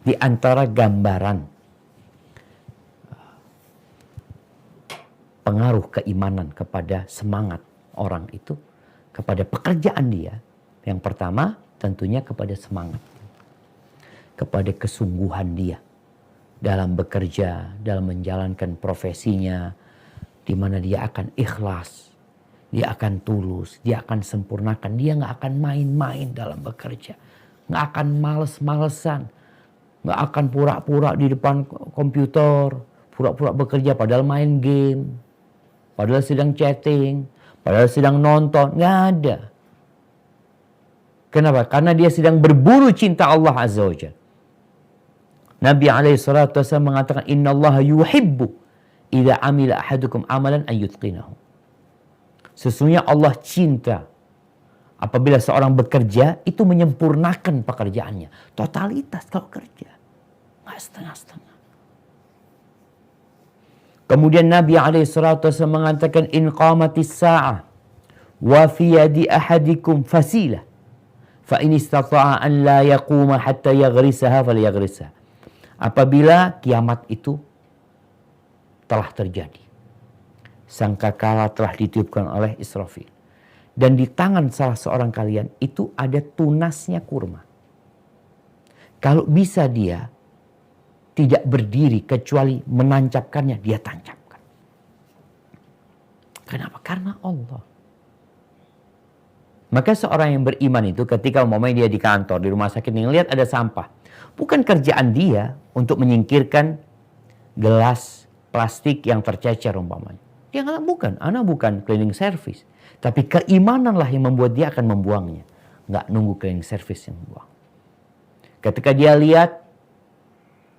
Di antara gambaran pengaruh keimanan kepada semangat orang itu, kepada pekerjaan dia, yang pertama tentunya kepada semangat, kepada kesungguhan dia dalam bekerja, dalam menjalankan profesinya, di mana dia akan ikhlas, dia akan tulus, dia akan sempurnakan, dia nggak akan main-main dalam bekerja, nggak akan males-malesan, nggak akan pura-pura di depan komputer, pura-pura bekerja padahal main game, padahal sedang chatting, padahal sedang nonton, nggak ada. Kenapa? Karena dia sedang berburu cinta Allah Azza wa Jalla. Nabi SAW mengatakan, Inna Allah yuhibbu idza amila ahadukum amalan an yutqinahu. Sesungguhnya Allah cinta apabila seorang bekerja itu menyempurnakan pekerjaannya. Totalitas kalau kerja. Nggak setengah-setengah. Kemudian Nabi SAW mengatakan, In qamatis sa'ah wa fi yadi ahadikum fasilah. Fa in istata'a an la yaquma hatta yaghrisaha falyaghrisaha. Apabila kiamat itu telah terjadi, sangkakala telah ditiupkan oleh Israfil, dan di tangan salah seorang kalian itu ada tunasnya kurma. Kalau bisa dia tidak berdiri kecuali menancapkannya, dia tancapkan. Kenapa? Karena Allah. Maka seorang yang beriman itu ketika umpamanya dia di kantor, di rumah sakit, ngelihat ada sampah, bukan kerjaan dia untuk menyingkirkan gelas plastik yang tercecer umpamanya. Dia bukan, anak bukan cleaning service. Tapi keimananlah yang membuat dia akan membuangnya. Nggak nunggu cleaning service yang membuang. Ketika dia lihat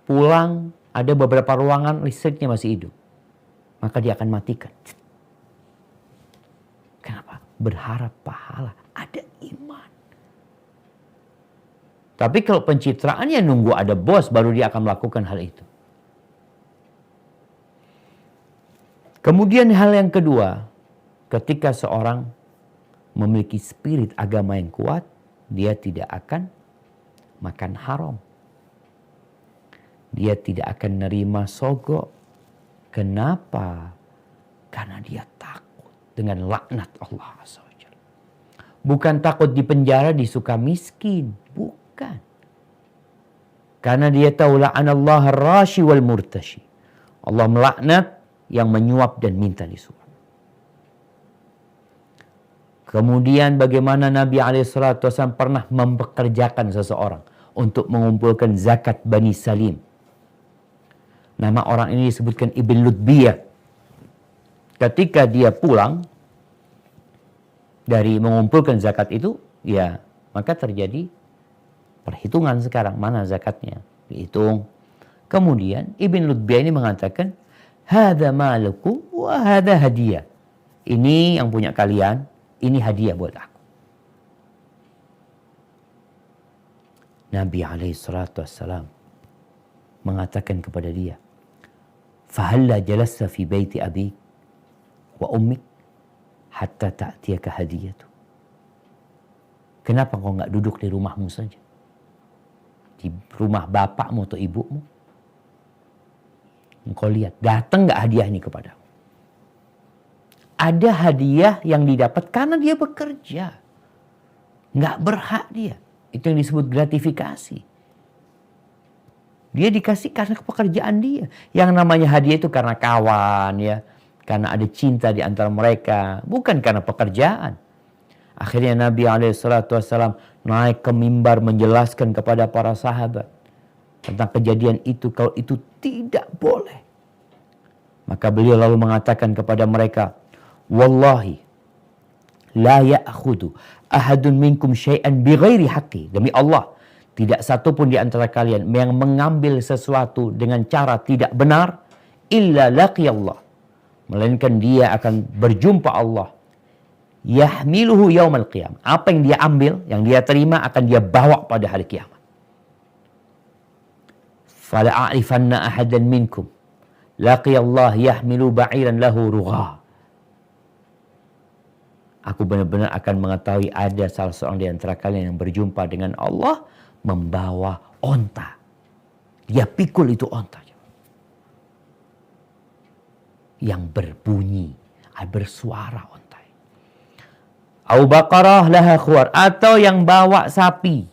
pulang ada beberapa ruangan listriknya masih hidup, maka dia akan matikan. Kenapa? Berharap pahala. Ada iman. Tapi kalau pencitraannya nunggu ada bos baru dia akan melakukan hal itu. Kemudian hal yang kedua, ketika seorang memiliki spirit agama yang kuat, dia tidak akan makan haram. Dia tidak akan nerima sogok. Kenapa? Karena dia takut dengan laknat Allah SWT. Bukan takut di penjara, disuka miskin. Bukan. Karena dia tahu la'anallaha rashi wal murtashi. Allah melaknat yang menyuap dan minta disuap. Kemudian bagaimana Nabi SAW pernah mempekerjakan seseorang untuk mengumpulkan zakat Bani Salim. Nama orang ini disebutkan Ibn Lutbiyah. Ketika dia pulang dari mengumpulkan zakat itu, ya maka terjadi perhitungan sekarang. Mana zakatnya? Dihitung. Kemudian Ibn Lutbiyah ini mengatakan, Hada maluku wa hada hadiah. Ini yang punya kalian, ini hadiah buat aku. Nabi SAW mengatakan kepada dia, Fahalla jalasta fi baiti abik wa ummik hatta ta'tiyaka hadiyatu. Kenapa kau nggak duduk di rumahmu saja? Di rumah bapakmu atau ibumu? Engkau lihat, datang nggak hadiah ini kepadamu? Ada hadiah yang didapat karena dia bekerja. Nggak berhak dia. Itu yang disebut gratifikasi. Dia dikasih karena pekerjaan dia. Yang namanya hadiah itu karena kawan ya. Karena ada cinta di antara mereka. Bukan karena pekerjaan. Akhirnya Nabi SAW naik ke mimbar menjelaskan kepada para sahabat tentang kejadian itu. Kalau itu tidak boleh. Maka beliau lalu mengatakan kepada mereka, Wallahi la ya'khudu ahadun minkum syai'an bighairi haqqi. Demi Allah, tidak satu pun di antara kalian yang mengambil sesuatu dengan cara tidak benar, illa laqiyallah, melainkan dia akan berjumpa Allah. Yahmiluhu yaumal qiyamah. Apa yang dia ambil, yang dia terima akan dia bawa pada hari kiamat. Fala a'rifanna ahadan minkum laqiyallah yahmilu ba'iran lahu rugha. Aku benar-benar akan mengetahui ada salah seorang di antara kalian yang berjumpa dengan Allah membawa onta. Dia pikul itu onta. Yang berbunyi, bersuara onta. Au baqarah laha khuwar, atau yang bawa sapi.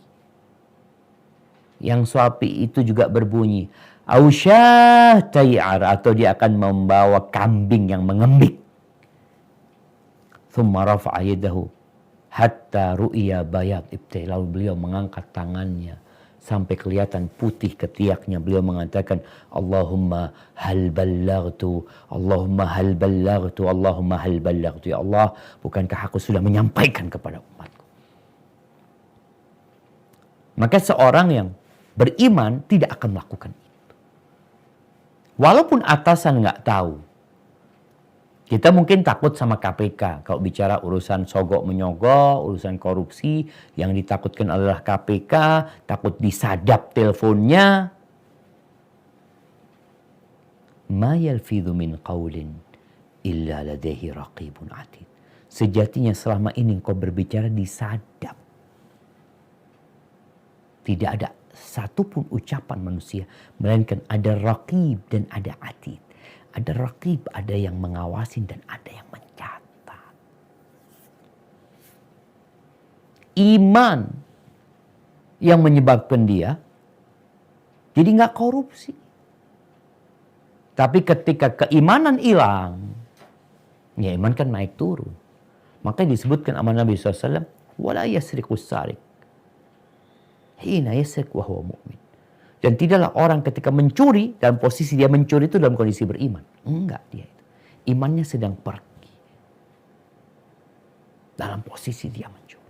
Yang sapi itu juga berbunyi. Au syah tay'ar, atau dia akan membawa kambing yang mengembik. Thumma rafa'a yadahu hatta ru'ya bayad ibtai. Lalu beliau mengangkat tangannya sampai kelihatan putih ketiaknya. Beliau mengatakan, Allahumma hal ballaghtu, Allahumma hal ballaghtu, Allahumma hal ballaghtu. Ya Allah, bukankah aku sudah menyampaikan kepada umatku? Maka seorang yang beriman tidak akan melakukan itu. Walaupun atasan nggak tahu. Kita mungkin takut sama KPK. Kalau bicara urusan sogok menyogok, urusan korupsi, yang ditakutkan adalah KPK, takut disadap teleponnya. Ma yalfidhu min qawlin illa ladaihi raqibun atid. Sejatinya selama ini engkau berbicara disadap. Tidak ada satupun ucapan manusia, melainkan ada raqib dan ada atid. Ada raqib, ada yang mengawasin dan ada yang mencatat. Iman yang menyebabkan dia jadi nggak korupsi. Tapi ketika keimanan hilang, ya iman kan naik turun. Makanya disebutkan sama Nabi SAW, wala yasriqus sariq hina yasriq wa huwa mu'min. Dan tidaklah orang ketika mencuri, dalam posisi dia mencuri itu dalam kondisi beriman. Enggak dia itu. Imannya sedang pergi. Dalam posisi dia mencuri.